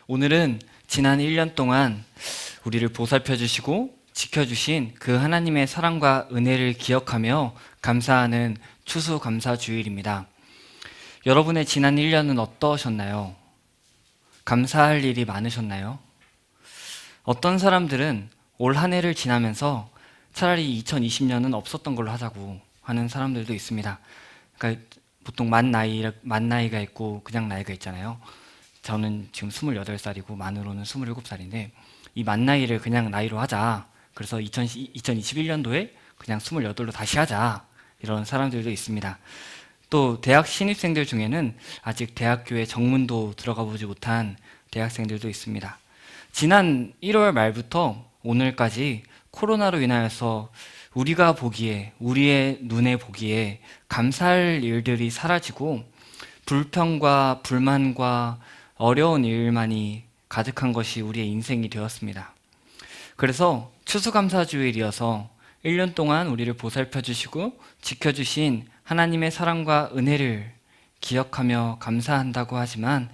오늘은 지난 1년 동안 우리를 보살펴 주시고 지켜주신 그 하나님의 사랑과 은혜를 기억하며 감사하는 추수감사주일입니다. 여러분의 지난 1년은 어떠셨나요? 감사할 일이 많으셨나요? 어떤 사람들은 올 한 해를 지나면서 차라리 2020년은 없었던 걸로 하자고 하는 사람들도 있습니다. 그러니까 보통 만 나이가 있고 그냥 나이가 있잖아요. 저는 지금 28살이고 만으로는 27살인데 이 만 나이를 그냥 나이로 하자. 그래서 2021년도에 그냥 28로 다시 하자. 이런 사람들도 있습니다. 또 대학 신입생들 중에는 아직 대학교에 정문도 들어가 보지 못한 대학생들도 있습니다. 지난 1월 말부터 오늘까지 코로나로 인하여서 우리가 보기에, 우리의 눈에 보기에 감사할 일들이 사라지고 불평과 불만과 어려운 일만이 가득한 것이 우리의 인생이 되었습니다. 그래서 추수감사주일이어서 1년 동안 우리를 보살펴 주시고 지켜주신 하나님의 사랑과 은혜를 기억하며 감사한다고 하지만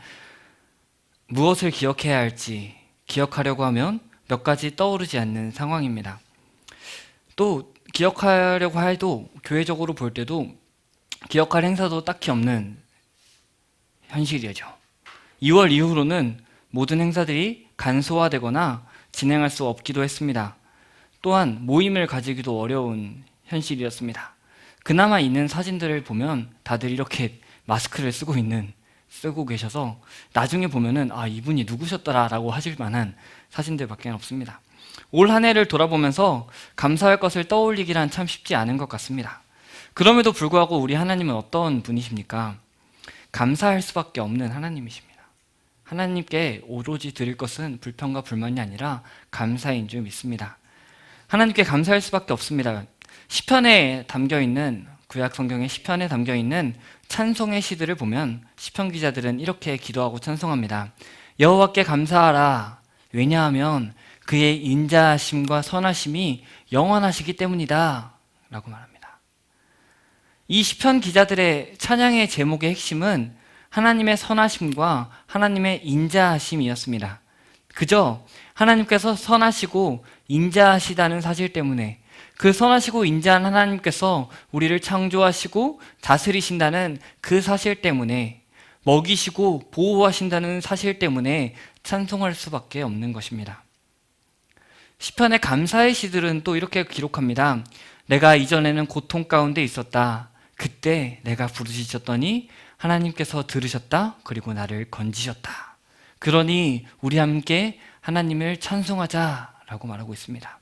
무엇을 기억해야 할지 기억하려고 하면 몇 가지 떠오르지 않는 상황입니다. 또 기억하려고 해도 교회적으로 볼 때도 기억할 행사도 딱히 없는 현실이죠. 2월 이후로는 모든 행사들이 간소화되거나 진행할 수 없기도 했습니다. 또한 모임을 가지기도 어려운 현실이었습니다. 그나마 있는 사진들을 보면 다들 이렇게 마스크를 쓰고 계셔서 나중에 보면은 이분이 누구셨더라 라고 하실 만한 사진들밖에 없습니다. 올 한 해를 돌아보면서 감사할 것을 떠올리기란 참 쉽지 않은 것 같습니다. 그럼에도 불구하고 우리 하나님은 어떤 분이십니까? 감사할 수밖에 없는 하나님이십니다. 하나님께 오로지 드릴 것은 불평과 불만이 아니라 감사인 줄 믿습니다. 하나님께 감사할 수밖에 없습니다. 시편에 담겨있는 구약 성경의 시편에 담겨있는 찬송의 시들을 보면 시편 기자들은 이렇게 기도하고 찬송합니다. 여호와께 감사하라. 왜냐하면 그의 인자하심과 선하심이 영원하시기 때문이다 라고 말합니다. 이 시편 기자들의 찬양의 제목의 핵심은 하나님의 선하심과 하나님의 인자하심이었습니다. 그저 하나님께서 선하시고 인자하시다는 사실 때문에, 그 선하시고 인자한 하나님께서 우리를 창조하시고 다스리신다는 그 사실 때문에, 먹이시고 보호하신다는 사실 때문에 찬송할 수밖에 없는 것입니다. 시편의 감사의 시들은 또 이렇게 기록합니다. 내가 이전에는 고통 가운데 있었다. 그때 내가 부르짖었더니 하나님께서 들으셨다. 그리고 나를 건지셨다. 그러니 우리 함께 하나님을 찬송하자라고 말하고 있습니다.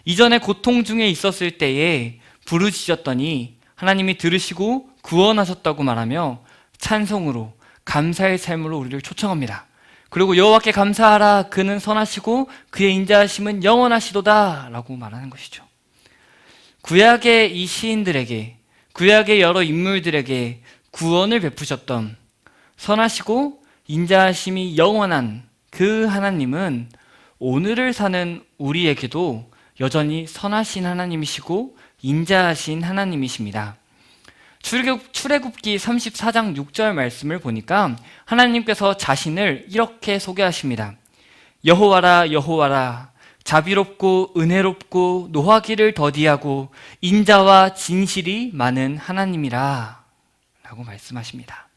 이전에 고통 중에 있었을 때에 부르짖었더니 하나님이 들으시고 구원하셨다고 말하며 찬송으로, 감사의 삶으로 우리를 초청합니다. 그리고 여호와께 감사하라. 그는 선하시고 그의 인자하심은 영원하시도다 라고 말하는 것이죠. 구약의 이 시인들에게, 구약의 여러 인물들에게 구원을 베푸셨던 선하시고 인자하심이 영원한 그 하나님은 오늘을 사는 우리에게도 여전히 선하신 하나님이시고 인자하신 하나님이십니다. 출애굽기 34장 6절 말씀을 보니까 하나님께서 자신을 이렇게 소개하십니다. 여호와라 여호와라, 자비롭고 은혜롭고 노하기를 더디하고 인자와 진실이 많은 하나님이라 라고 말씀하십니다.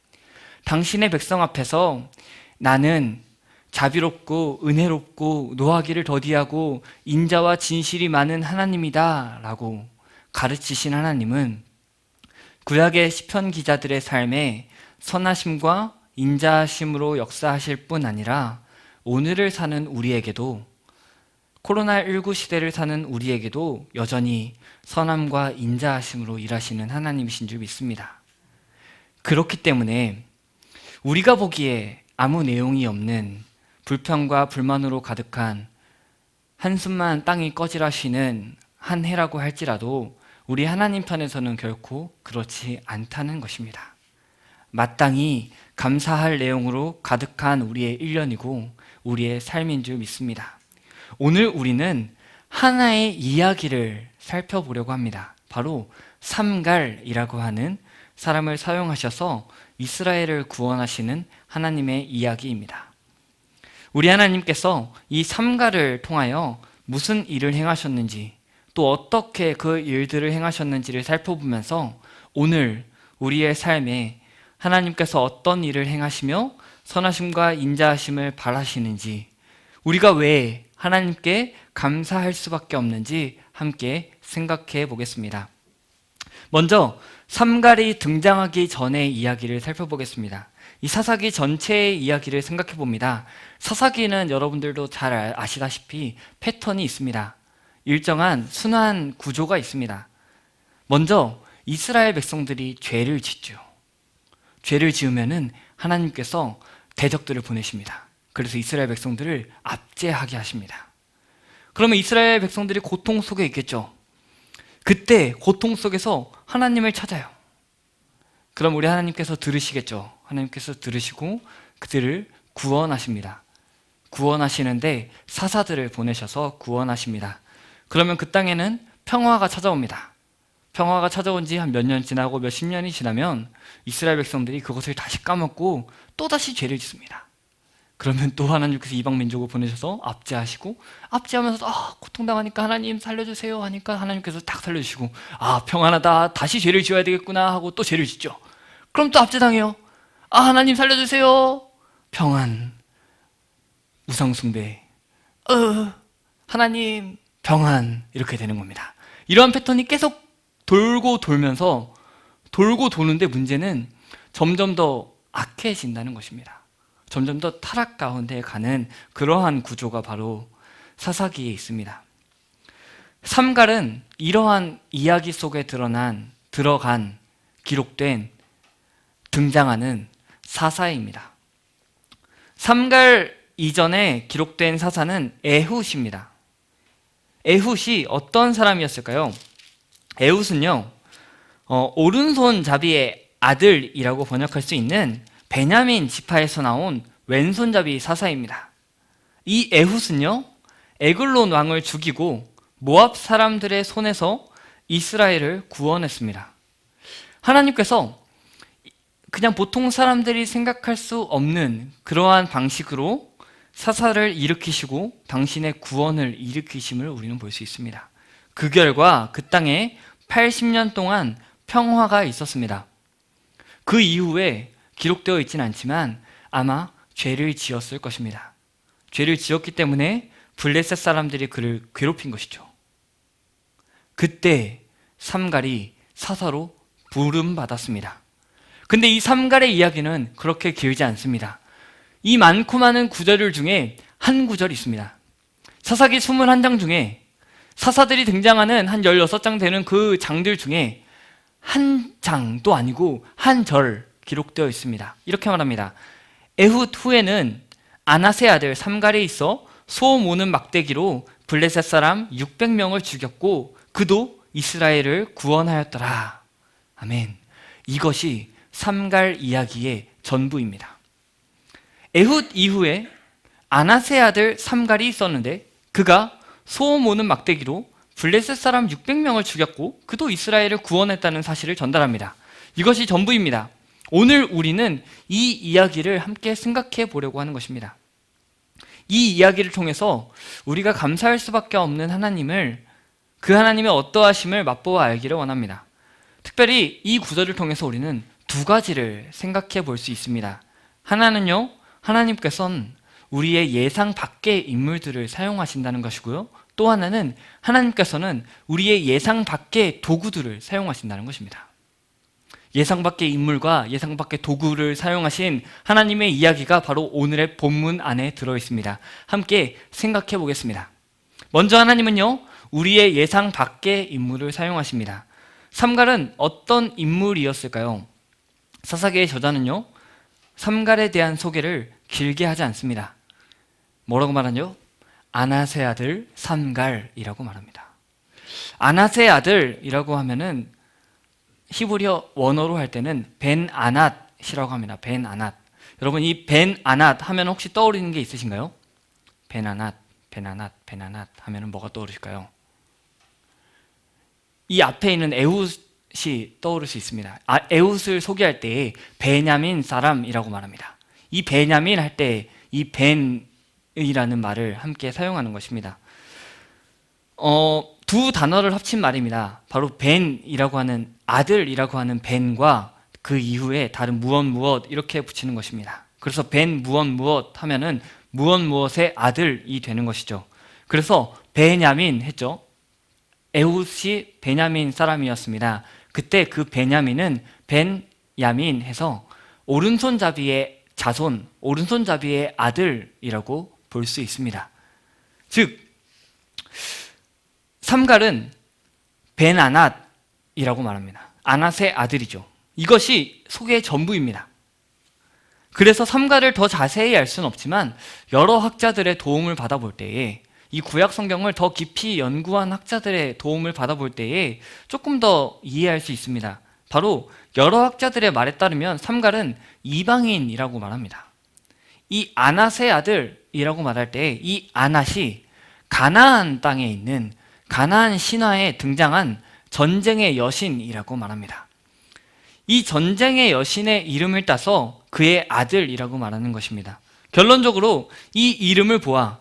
당신의 백성 앞에서 나는 자비롭고 은혜롭고 노하기를 더디하고 인자와 진실이 많은 하나님이다 라고 가르치신 하나님은 구약의 시편 기자들의 삶에 선하심과 인자하심으로 역사하실 뿐 아니라 오늘을 사는 우리에게도, 코로나19 시대를 사는 우리에게도 여전히 선함과 인자하심으로 일하시는 하나님이신 줄 믿습니다. 그렇기 때문에 우리가 보기에 아무 내용이 없는 불평과 불만으로 가득한 한숨만 땅이 꺼지라시는 한 해라고 할지라도 우리 하나님 편에서는 결코 그렇지 않다는 것입니다. 마땅히 감사할 내용으로 가득한 우리의 1년이고 우리의 삶인 줄 믿습니다. 오늘 우리는 하나의 이야기를 살펴보려고 합니다. 바로 삼갈이라고 하는 사람을 사용하셔서 이스라엘을 구원하시는 하나님의 이야기입니다. 우리 하나님께서 이 삼가를 통하여 무슨 일을 행하셨는지, 또 어떻게 그 일들을 행하셨는지를 살펴보면서 오늘 우리의 삶에 하나님께서 어떤 일을 행하시며 선하심과 인자하심을 바라시는지, 우리가 왜 하나님께 감사할 수밖에 없는지 함께 생각해 보겠습니다. 먼저 삼갈이 등장하기 전의 이야기를 살펴보겠습니다. 이 사사기 전체의 이야기를 생각해 봅니다. 사사기는 여러분들도 잘 아시다시피 패턴이 있습니다. 일정한 순환 구조가 있습니다. 먼저 이스라엘 백성들이 죄를 짓죠. 죄를 지으면은 하나님께서 대적들을 보내십니다. 그래서 이스라엘 백성들을 압제하게 하십니다. 그러면 이스라엘 백성들이 고통 속에 있겠죠. 그때 고통 속에서 하나님을 찾아요. 그럼 우리 하나님께서 들으시겠죠. 하나님께서 들으시고 그들을 구원하십니다. 구원하시는데 사사들을 보내셔서 구원하십니다. 그러면 그 땅에는 평화가 찾아옵니다. 평화가 찾아온 지 한 몇 년 지나고 몇십 년이 지나면 이스라엘 백성들이 그것을 다시 까먹고 또다시 죄를 짓습니다. 그러면 또 하나님께서 이방 민족을 보내셔서 압제하시고, 압제하면서 고통당하니까 하나님 살려주세요 하니까 하나님께서 딱 살려주시고, 평안하다, 다시 죄를 지어야 되겠구나 하고 또 죄를 짓죠. 그럼 또 압제당해요. 하나님 살려주세요. 평안, 우상숭배, 하나님 평안, 이렇게 되는 겁니다. 이러한 패턴이 계속 돌고 돌면서, 돌고 도는데 문제는 점점 더 악해진다는 것입니다. 점점 더 타락 가운데 가는 그러한 구조가 바로 사사기에 있습니다. 삼갈은 이러한 이야기 속에 들어간 기록된 등장하는 사사입니다. 삼갈 이전에 기록된 사사는 에훗입니다. 에훗이 어떤 사람이었을까요? 에훗은요, 오른손잡이의 아들이라고 번역할 수 있는 베냐민 지파에서 나온 왼손잡이 사사입니다. 이 에훗은요, 에글론 왕을 죽이고 모압 사람들의 손에서 이스라엘을 구원했습니다. 하나님께서 그냥 보통 사람들이 생각할 수 없는 그러한 방식으로 사사를 일으키시고 당신의 구원을 일으키심을 우리는 볼 수 있습니다. 그 결과 그 땅에 80년 동안 평화가 있었습니다. 그 이후에 기록되어 있지는 않지만 아마 죄를 지었을 것입니다. 죄를 지었기 때문에 블레셋 사람들이 그를 괴롭힌 것이죠. 그때 삼갈이 사사로 부름받았습니다. 근데 이 삼갈의 이야기는 그렇게 길지 않습니다. 이 많고 많은 구절 중에 한 구절이 있습니다. 사사기 21장 중에 사사들이 등장하는 한 16장 되는 그 장들 중에 한 장도 아니고 한 절 기록되어 있습니다. 이렇게 말합니다. 에훗 후에는 아낫의 아들 삼갈이 있어 소 모는 막대기로 블레셋 사람 600명을 죽였고 그도 이스라엘을 구원하였더라. 아멘. 이것이 삼갈 이야기의 전부입니다. 에훗 이후에 아낫의 아들 삼갈이 있었는데 그가 소 모는 막대기로 블레셋 사람 600명을 죽였고 그도 이스라엘을 구원했다는 사실을 전달합니다. 이것이 전부입니다. 오늘 우리는 이 이야기를 함께 생각해 보려고 하는 것입니다. 이 이야기를 통해서 우리가 감사할 수밖에 없는 하나님을, 그 하나님의 어떠하심을 맛보아 알기를 원합니다. 특별히 이 구절을 통해서 우리는 두 가지를 생각해 볼 수 있습니다. 하나는요, 하나님께서는 우리의 예상 밖의 인물들을 사용하신다는 것이고요. 또 하나는 하나님께서는 우리의 예상 밖의 도구들을 사용하신다는 것입니다. 예상 밖의 인물과 예상 밖의 도구를 사용하신 하나님의 이야기가 바로 오늘의 본문 안에 들어있습니다. 함께 생각해 보겠습니다. 먼저 하나님은요, 우리의 예상 밖의 인물을 사용하십니다. 삼갈은 어떤 인물이었을까요? 사사기의 저자는요, 삼갈에 대한 소개를 길게 하지 않습니다. 뭐라고 말하죠? 아낫의 아들 삼갈이라고 말합니다. 아낫의 아들이라고 하면은 히브리어 원어로 할 때는 벤 아낫이라고 합니다. 벤 아낫. 여러분, 이 벤 아낫 하면 혹시 떠오르는 게 있으신가요? 벤 아낫, 벤 아낫, 벤 아낫 하면은 뭐가 떠오르실까요? 이 앞에 있는 에훗이 떠오를 수 있습니다. 에훗을 소개할 때 베냐민 사람이라고 말합니다. 이 베냐민 할 때 이 벤 이라는 말을 함께 사용하는 것입니다. 두 단어를 합친 말입니다. 바로 벤이라고 하는 아들이라고 하는 벤과 그 이후에 다른 무엇 이렇게 붙이는 것입니다. 그래서 벤 무엇 하면은 무엇의 아들이 되는 것이죠. 그래서 베냐민 했죠. 에훗이 베냐민 사람이었습니다. 그때 그 베냐민은 벤야민 해서 오른손잡이의 자손, 오른손잡이의 아들이라고 볼 수 있습니다. 즉 삼갈은 벤아낫이라고 말합니다. 아낫의 아들이죠. 이것이 소개의 전부입니다. 그래서 삼갈을 더 자세히 알 수는 없지만 여러 학자들의 도움을 받아볼 때에, 이 구약 성경을 더 깊이 연구한 학자들의 도움을 받아볼 때에 조금 더 이해할 수 있습니다. 바로 여러 학자들의 말에 따르면 삼갈은 이방인이라고 말합니다. 이 아낫의 아들이라고 말할 때 이 아낫이 가나안 땅에 있는 가나안 신화에 등장한 전쟁의 여신이라고 말합니다. 이 전쟁의 여신의 이름을 따서 그의 아들이라고 말하는 것입니다. 결론적으로 이 이름을 보아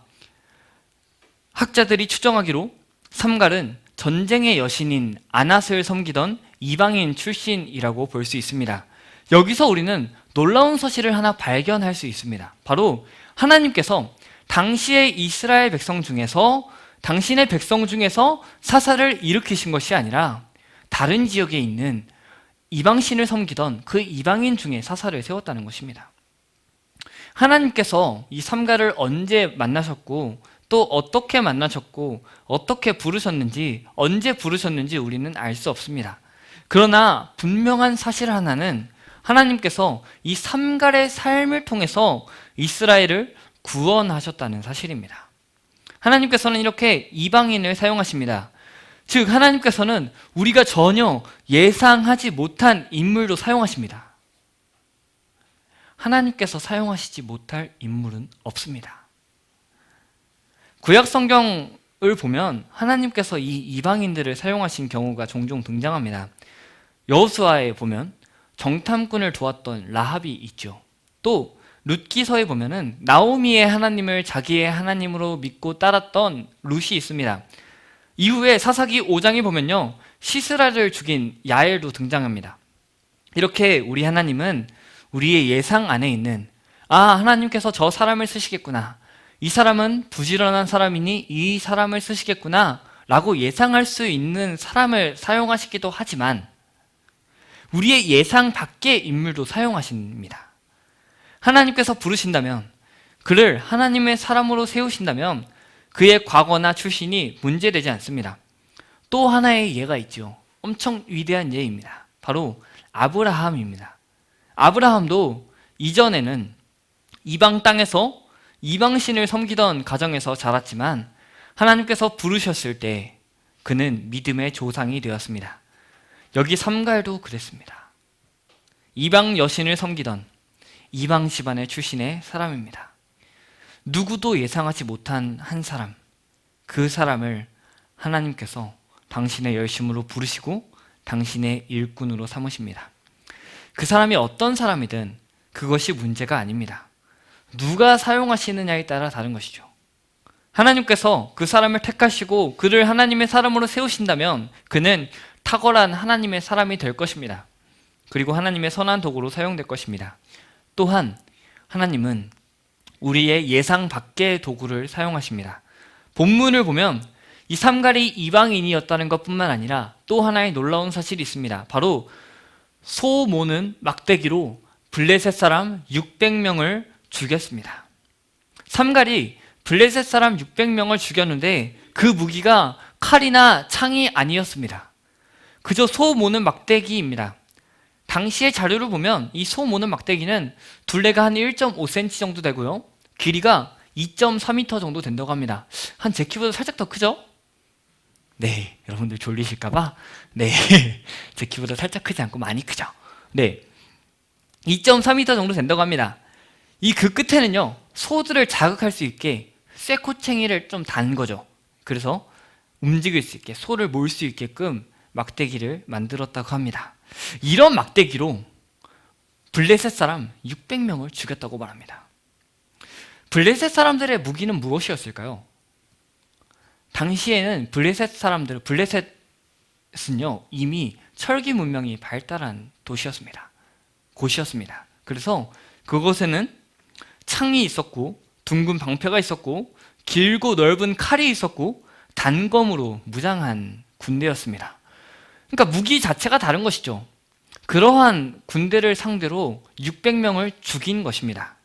학자들이 추정하기로 삼갈은 전쟁의 여신인 아낫을 섬기던 이방인 출신이라고 볼 수 있습니다. 여기서 우리는 놀라운 사실을 하나 발견할 수 있습니다. 바로 하나님께서 당시의 이스라엘 백성 중에서, 당신의 백성 중에서 사사를 일으키신 것이 아니라 다른 지역에 있는 이방신을 섬기던 그 이방인 중에 사사를 세웠다는 것입니다. 하나님께서 이 삼갈을 언제 만나셨고 또 어떻게 만나셨고 어떻게 부르셨는지, 언제 부르셨는지 우리는 알 수 없습니다. 그러나 분명한 사실 하나는 하나님께서 이 삼갈의 삶을 통해서 이스라엘을 구원하셨다는 사실입니다. 하나님께서는 이렇게 이방인을 사용하십니다. 즉 하나님께서는 우리가 전혀 예상하지 못한 인물도 사용하십니다. 하나님께서 사용하시지 못할 인물은 없습니다. 구약 성경을 보면 하나님께서 이 이방인들을 사용하신 경우가 종종 등장합니다. 여호수아에 보면 정탐꾼을 도왔던 라합이 있죠. 또 룻기서에 보면은 나오미의 하나님을 자기의 하나님으로 믿고 따랐던 룻이 있습니다. 이후에 사사기 5장에 보면요, 시스라를 죽인 야엘도 등장합니다. 이렇게 우리 하나님은 우리의 예상 안에 있는, 하나님께서 저 사람을 쓰시겠구나, 이 사람은 부지런한 사람이니 이 사람을 쓰시겠구나 라고 예상할 수 있는 사람을 사용하시기도 하지만 우리의 예상 밖의 인물도 사용하십니다. 하나님께서 부르신다면, 그를 하나님의 사람으로 세우신다면 그의 과거나 출신이 문제되지 않습니다. 또 하나의 예가 있죠. 엄청 위대한 예입니다. 바로 아브라함입니다. 아브라함도 이전에는 이방 땅에서 이방신을 섬기던 가정에서 자랐지만 하나님께서 부르셨을 때 그는 믿음의 조상이 되었습니다. 여기 삼갈도 그랬습니다. 이방 여신을 섬기던 이방 집안의 출신의 사람입니다. 누구도 예상하지 못한 한 사람, 그 사람을 하나님께서 당신의 열심으로 부르시고 당신의 일꾼으로 삼으십니다. 그 사람이 어떤 사람이든 그것이 문제가 아닙니다. 누가 사용하시느냐에 따라 다른 것이죠. 하나님께서 그 사람을 택하시고 그를 하나님의 사람으로 세우신다면 그는 탁월한 하나님의 사람이 될 것입니다. 그리고 하나님의 선한 도구로 사용될 것입니다. 또한 하나님은 우리의 예상 밖의 도구를 사용하십니다. 본문을 보면 이 삼갈이 이방인이었다는 것뿐만 아니라 또 하나의 놀라운 사실이 있습니다. 바로 소 모는 막대기로 블레셋 사람 600명을 죽였습니다. 삼갈이 블레셋 사람 600명을 죽였는데 그 무기가 칼이나 창이 아니었습니다. 그저 소 모는 막대기입니다. 당시의 자료를 보면 이 소 모는 막대기는 둘레가 한 1.5cm 정도 되고요, 길이가 2.4m 정도 된다고 합니다. 한 제 키보다 살짝 더 크죠? 네, 여러분들 졸리실까봐 네, 제 키보다 살짝 크지 않고 많이 크죠? 네, 2.4m 정도 된다고 합니다. 이 그 끝에는요, 소들을 자극할 수 있게 쇠코챙이를 좀 단 거죠. 그래서 움직일 수 있게, 소를 몰 수 있게끔 막대기를 만들었다고 합니다. 이런 막대기로 블레셋 사람 600명을 죽였다고 말합니다. 블레셋 사람들의 무기는 무엇이었을까요? 당시에는 블레셋은요, 이미 철기 문명이 발달한 곳이었습니다. 그래서 그곳에는 창이 있었고, 둥근 방패가 있었고, 길고 넓은 칼이 있었고, 단검으로 무장한 군대였습니다. 그러니까 무기 자체가 다른 것이죠. 그러한 군대를 상대로 600명을 죽인 것입니다.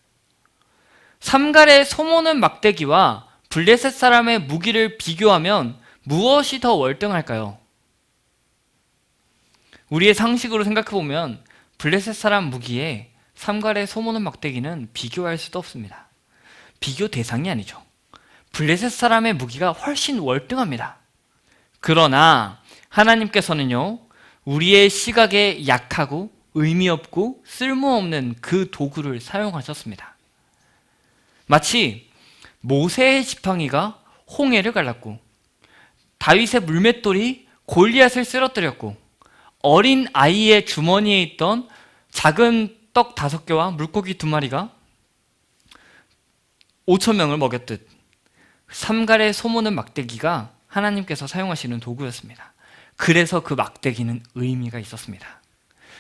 삼갈의 소모는 막대기와 블레셋 사람의 무기를 비교하면 무엇이 더 월등할까요? 우리의 상식으로 생각해보면 블레셋 사람 무기에 삼갈의 소모는 막대기는 비교할 수도 없습니다. 비교 대상이 아니죠. 블레셋 사람의 무기가 훨씬 월등합니다. 그러나 하나님께서는요, 우리의 시각에 약하고 의미 없고 쓸모없는 그 도구를 사용하셨습니다. 마치 모세의 지팡이가 홍해를 갈랐고, 다윗의 물맷돌이 골리앗을 쓰러뜨렸고, 어린 아이의 주머니에 있던 작은 떡 5개와 물고기 2마리가 5,000명을 먹였듯 삼갈의 소모는 막대기가 하나님께서 사용하시는 도구였습니다. 그래서 그 막대기는 의미가 있었습니다.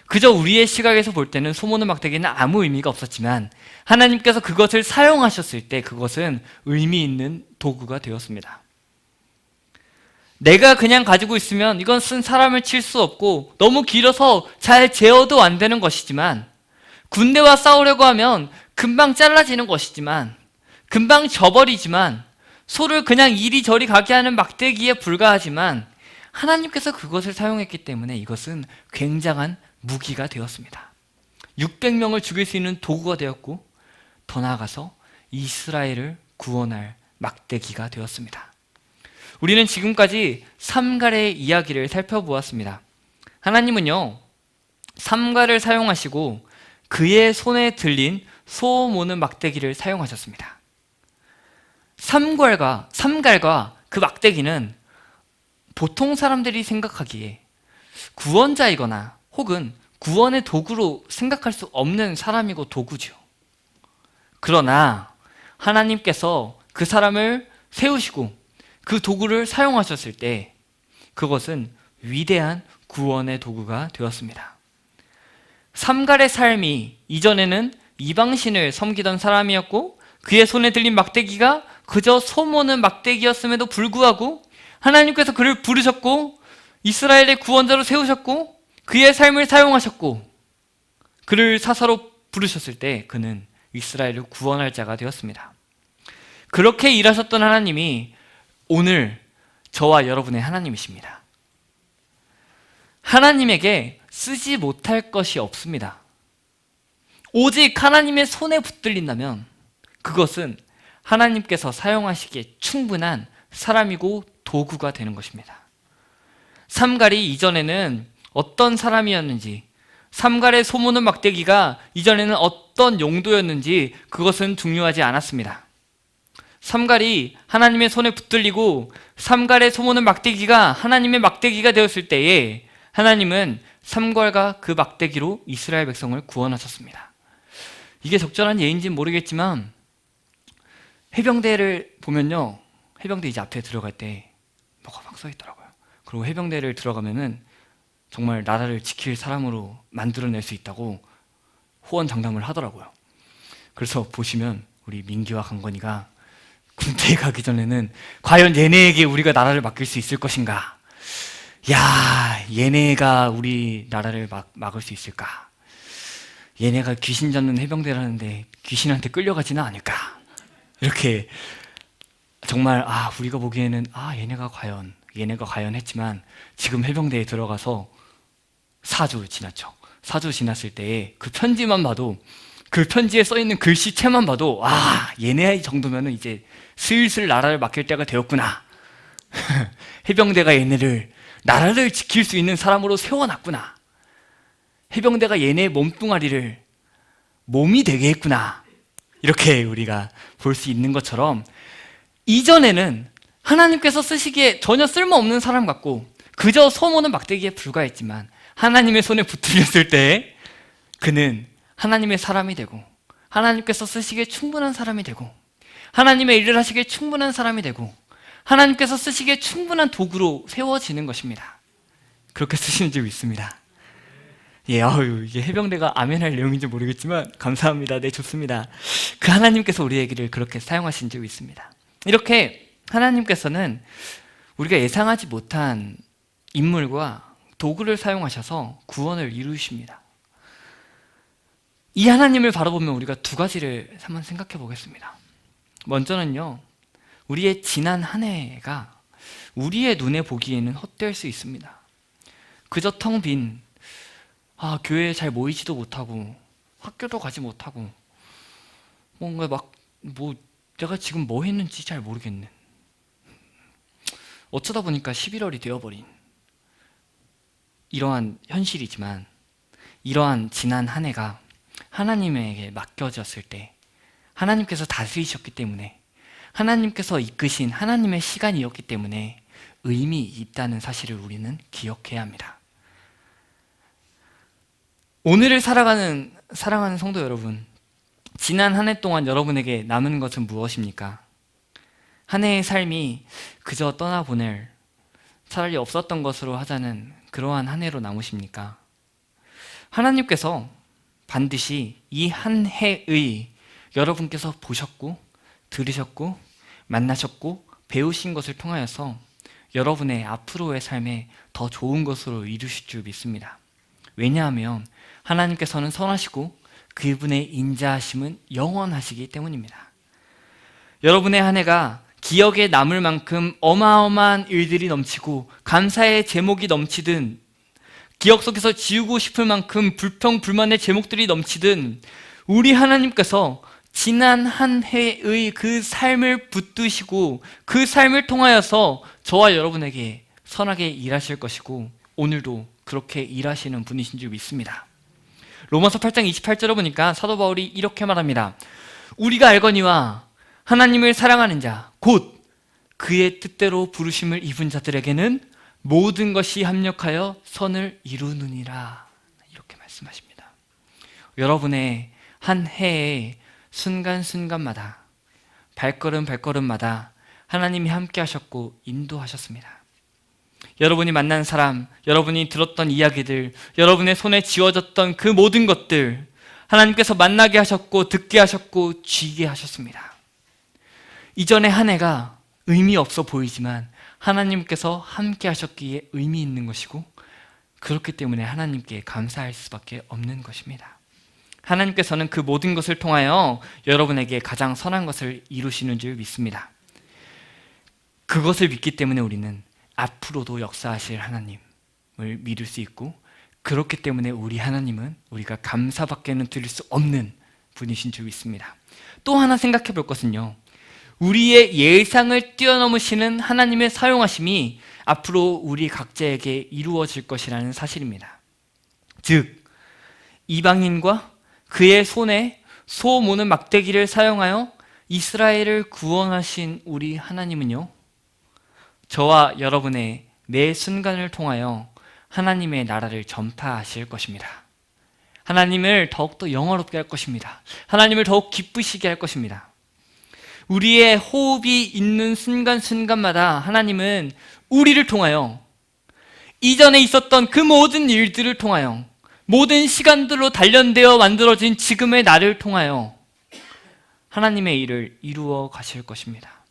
그저 우리의 시각에서 볼 때는 소모는 막대기는 아무 의미가 없었지만 하나님께서 그것을 사용하셨을 때 그것은 의미 있는 도구가 되었습니다. 내가 그냥 가지고 있으면 이건 쓴 사람을 칠 수 없고 너무 길어서 잘 제어도 안 되는 것이지만, 군대와 싸우려고 하면 금방 잘라지는 것이지만, 금방 져버리지만, 소를 그냥 이리저리 가게 하는 막대기에 불과하지만 하나님께서 그것을 사용했기 때문에 이것은 굉장한 무기가 되었습니다. 600명을 죽일 수 있는 도구가 되었고, 더 나아가서 이스라엘을 구원할 막대기가 되었습니다. 우리는 지금까지 삼갈의 이야기를 살펴보았습니다. 하나님은요, 삼갈을 사용하시고 그의 손에 들린 소 모는 막대기를 사용하셨습니다. 삼갈과 그 막대기는 보통 사람들이 생각하기에 구원자이거나 혹은 구원의 도구로 생각할 수 없는 사람이고 도구죠. 그러나 하나님께서 그 사람을 세우시고 그 도구를 사용하셨을 때 그것은 위대한 구원의 도구가 되었습니다. 삼갈의 삶이 이전에는 이방신을 섬기던 사람이었고, 그의 손에 들린 막대기가 그저 소모는 막대기였음에도 불구하고 하나님께서 그를 부르셨고 이스라엘의 구원자로 세우셨고 그의 삶을 사용하셨고, 그를 사사로 부르셨을 때 그는 이스라엘을 구원할 자가 되었습니다. 그렇게 일하셨던 하나님이 오늘 저와 여러분의 하나님이십니다. 하나님에게 쓰지 못할 것이 없습니다. 오직 하나님의 손에 붙들린다면 그것은 하나님께서 사용하시기에 충분한 사람이고 도구가 되는 것입니다. 삼갈이 이전에는 어떤 사람이었는지, 삼갈의 소모는 막대기가 이전에는 어떤 용도였는지 그것은 중요하지 않았습니다. 삼갈이 하나님의 손에 붙들리고 삼갈의 소모는 막대기가 하나님의 막대기가 되었을 때에 하나님은 삼갈과 그 막대기로 이스라엘 백성을 구원하셨습니다. 이게 적절한 예인지는 모르겠지만 해병대를 보면요, 해병대 이제 앞에 들어갈 때 뭐가 막 써 있더라고요. 그리고 해병대를 들어가면은 정말 나라를 지킬 사람으로 만들어낼 수 있다고 호언장담을 하더라고요. 그래서 보시면 우리 민기와 강건이가 군대에 가기 전에는 과연 얘네에게 우리가 나라를 맡길 수 있을 것인가? 야, 얘네가 우리 나라를 막을 수 있을까? 얘네가 귀신 잡는 해병대라는데 귀신한테 끌려가지는 않을까? 이렇게 정말 우리가 보기에는 얘네가 과연 했지만 지금 해병대에 들어가서 4주 지났죠. 4주 지났을 때에 그 편지만 봐도, 그 편지에 써있는 글씨체만 봐도 얘네 정도면은 이제 슬슬 나라를 맡길 때가 되었구나. 해병대가 얘네를 나라를 지킬 수 있는 사람으로 세워놨구나. 해병대가 얘네의 몸뚱아리를 몸이 되게 했구나. 이렇게 우리가 볼 수 있는 것처럼 이전에는 하나님께서 쓰시기에 전혀 쓸모없는 사람 같고 그저 소모는 막대기에 불과했지만 하나님의 손에 붙들렸을 때 그는 하나님의 사람이 되고 하나님께서 쓰시기에 충분한 사람이 되고 하나님의 일을 하시기에 충분한 사람이 되고 하나님께서 쓰시기에 충분한 도구로 세워지는 것입니다. 그렇게 쓰시는 줄 믿습니다. 예, 이게 해병대가 아멘할 내용인지 모르겠지만 감사합니다. 네, 좋습니다. 그 하나님께서 우리에게를 그렇게 사용하신 줄 믿습니다. 이렇게 하나님께서는 우리가 예상하지 못한 인물과 도구를 사용하셔서 구원을 이루십니다. 이 하나님을 바라보면 우리가 두 가지를 한번 생각해 보겠습니다. 먼저는요, 우리의 지난 한 해가 우리의 눈에 보기에는 헛될 수 있습니다. 그저 텅 빈, 교회에 잘 모이지도 못하고 학교도 가지 못하고 뭔가 내가 지금 뭐 했는지 잘 모르겠는, 어쩌다 보니까 11월이 되어버린 이러한 현실이지만, 이러한 지난 한 해가 하나님에게 맡겨졌을 때 하나님께서 다스리셨기 때문에, 하나님께서 이끄신 하나님의 시간이었기 때문에 의미 있다는 사실을 우리는 기억해야 합니다. 오늘을 살아가는 사랑하는 성도 여러분, 지난 한 해 동안 여러분에게 남은 것은 무엇입니까? 한 해의 삶이 그저 떠나보낼, 차라리 없었던 것으로 하자는 그러한 한 해로 남으십니까? 하나님께서 반드시 이 한 해의 여러분께서 보셨고 들으셨고 만나셨고 배우신 것을 통하여서 여러분의 앞으로의 삶에 더 좋은 것으로 이루실 줄 믿습니다. 왜냐하면 하나님께서는 선하시고 그분의 인자하심은 영원하시기 때문입니다. 여러분의 한 해가 기억에 남을 만큼 어마어마한 일들이 넘치고 감사의 제목이 넘치든, 기억 속에서 지우고 싶을 만큼 불평, 불만의 제목들이 넘치든, 우리 하나님께서 지난 한 해의 그 삶을 붙드시고 그 삶을 통하여서 저와 여러분에게 선하게 일하실 것이고, 오늘도 그렇게 일하시는 분이신 줄 믿습니다. 로마서 8장 28절을 보니까 사도 바울이 이렇게 말합니다. 우리가 알거니와 하나님을 사랑하는 자, 곧 그의 뜻대로 부르심을 입은 자들에게는 모든 것이 합력하여 선을 이루느니라. 이렇게 말씀하십니다. 여러분의 한 해의 순간순간마다, 발걸음 발걸음마다 하나님이 함께 하셨고 인도하셨습니다. 여러분이 만난 사람, 여러분이 들었던 이야기들, 여러분의 손에 쥐어졌던 그 모든 것들, 하나님께서 만나게 하셨고 듣게 하셨고 쥐게 하셨습니다. 이전의 한 해가 의미 없어 보이지만 하나님께서 함께 하셨기에 의미 있는 것이고, 그렇기 때문에 하나님께 감사할 수밖에 없는 것입니다. 하나님께서는 그 모든 것을 통하여 여러분에게 가장 선한 것을 이루시는 줄 믿습니다. 그것을 믿기 때문에 우리는 앞으로도 역사하실 하나님을 믿을 수 있고, 그렇기 때문에 우리 하나님은 우리가 감사밖에는 드릴 수 없는 분이신 줄 믿습니다. 또 하나 생각해 볼 것은요, 우리의 예상을 뛰어넘으시는 하나님의 사용하심이 앞으로 우리 각자에게 이루어질 것이라는 사실입니다. 즉, 이방인과 그의 손에 소 모는 막대기를 사용하여 이스라엘을 구원하신 우리 하나님은요, 저와 여러분의 매 순간을 통하여 하나님의 나라를 전파하실 것입니다. 하나님을 더욱더 영화롭게 할 것입니다. 하나님을 더욱 기쁘시게 할 것입니다. 우리의 호흡이 있는 순간순간마다 하나님은 우리를 통하여, 이전에 있었던 그 모든 일들을 통하여, 모든 시간들로 단련되어 만들어진 지금의 나를 통하여 하나님의 일을 이루어 가실 것입니다.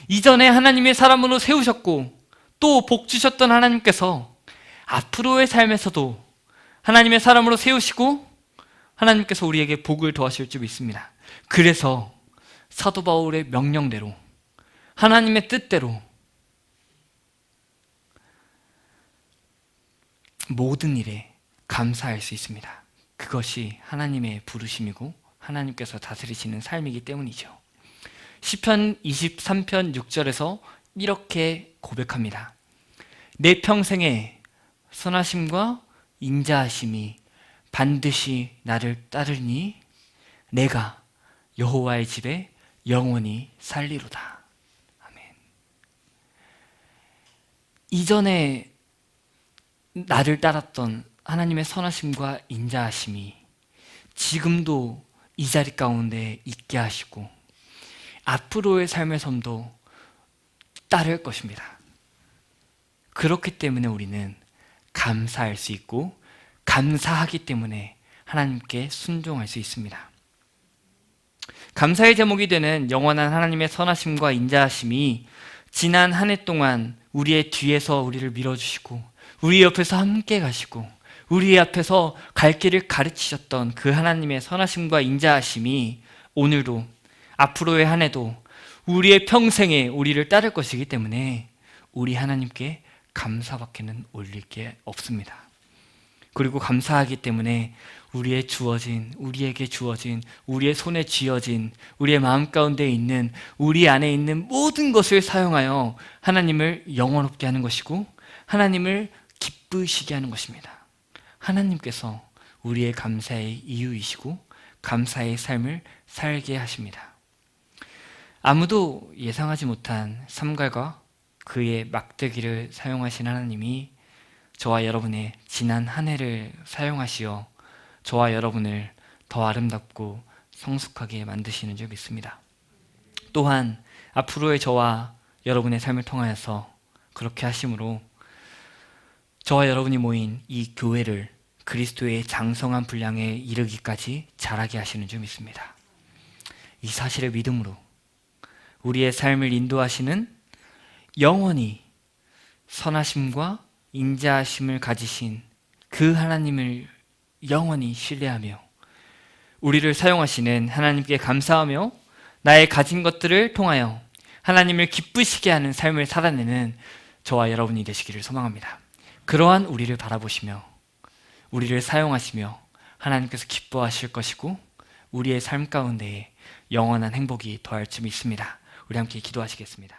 이전에 하나님의 사람으로 세우셨고 또 복 주셨던 하나님께서 앞으로의 삶에서도 하나님의 사람으로 세우시고 하나님께서 우리에게 복을 더하실 줄 믿습니다. 그래서 사도 바울의 명령대로, 하나님의 뜻대로 모든 일에 감사할 수 있습니다. 그것이 하나님의 부르심이고 하나님께서 다스리시는 삶이기 때문이죠. 시편 23편 6절에서 이렇게 고백합니다. 내 평생에 선하심과 인자하심이 반드시 나를 따르니 내가 여호와의 집에 영원히 살리로다. 아멘. 이전에 나를 따랐던 하나님의 선하심과 인자하심이 지금도 이 자리 가운데 있게 하시고, 앞으로의 삶의 삶도 따를 것입니다. 그렇기 때문에 우리는 감사할 수 있고 감사하기 때문에 하나님께 순종할 수 있습니다. 감사의 제목이 되는 영원한 하나님의 선하심과 인자하심이 지난 한 해 동안 우리의 뒤에서 우리를 밀어주시고 우리 옆에서 함께 가시고 우리 앞에서 갈 길을 가르치셨던 그 하나님의 선하심과 인자하심이 오늘도 앞으로의 한 해도 우리의 평생에 우리를 따를 것이기 때문에 우리 하나님께 감사밖에는 올릴 게 없습니다. 그리고 감사하기 때문에 우리에게 주어진, 우리의 손에 쥐어진, 우리의 마음 가운데 있는, 우리 안에 있는 모든 것을 사용하여 하나님을 영원롭게 하는 것이고 하나님을 기쁘시게 하는 것입니다. 하나님께서 우리의 감사의 이유이시고 감사의 삶을 살게 하십니다. 아무도 예상하지 못한 삼갈과 그의 막대기를 사용하신 하나님이 저와 여러분의 지난 한 해를 사용하시어 저와 여러분을 더 아름답고 성숙하게 만드시는 줄 믿습니다. 또한 앞으로의 저와 여러분의 삶을 통하여서 그렇게 하심으로 저와 여러분이 모인 이 교회를 그리스도의 장성한 분량에 이르기까지 자라게 하시는 줄 믿습니다. 이 사실을 믿음으로 우리의 삶을 인도하시는 영원히 선하심과 인자하심을 가지신 그 하나님을 영원히 신뢰하며 우리를 사용하시는 하나님께 감사하며 나의 가진 것들을 통하여 하나님을 기쁘시게 하는 삶을 살아내는 저와 여러분이 되시기를 소망합니다. 그러한 우리를 바라보시며 우리를 사용하시며 하나님께서 기뻐하실 것이고 우리의 삶 가운데에 영원한 행복이 더할 줄 믿습니다. 우리 함께 기도하시겠습니다.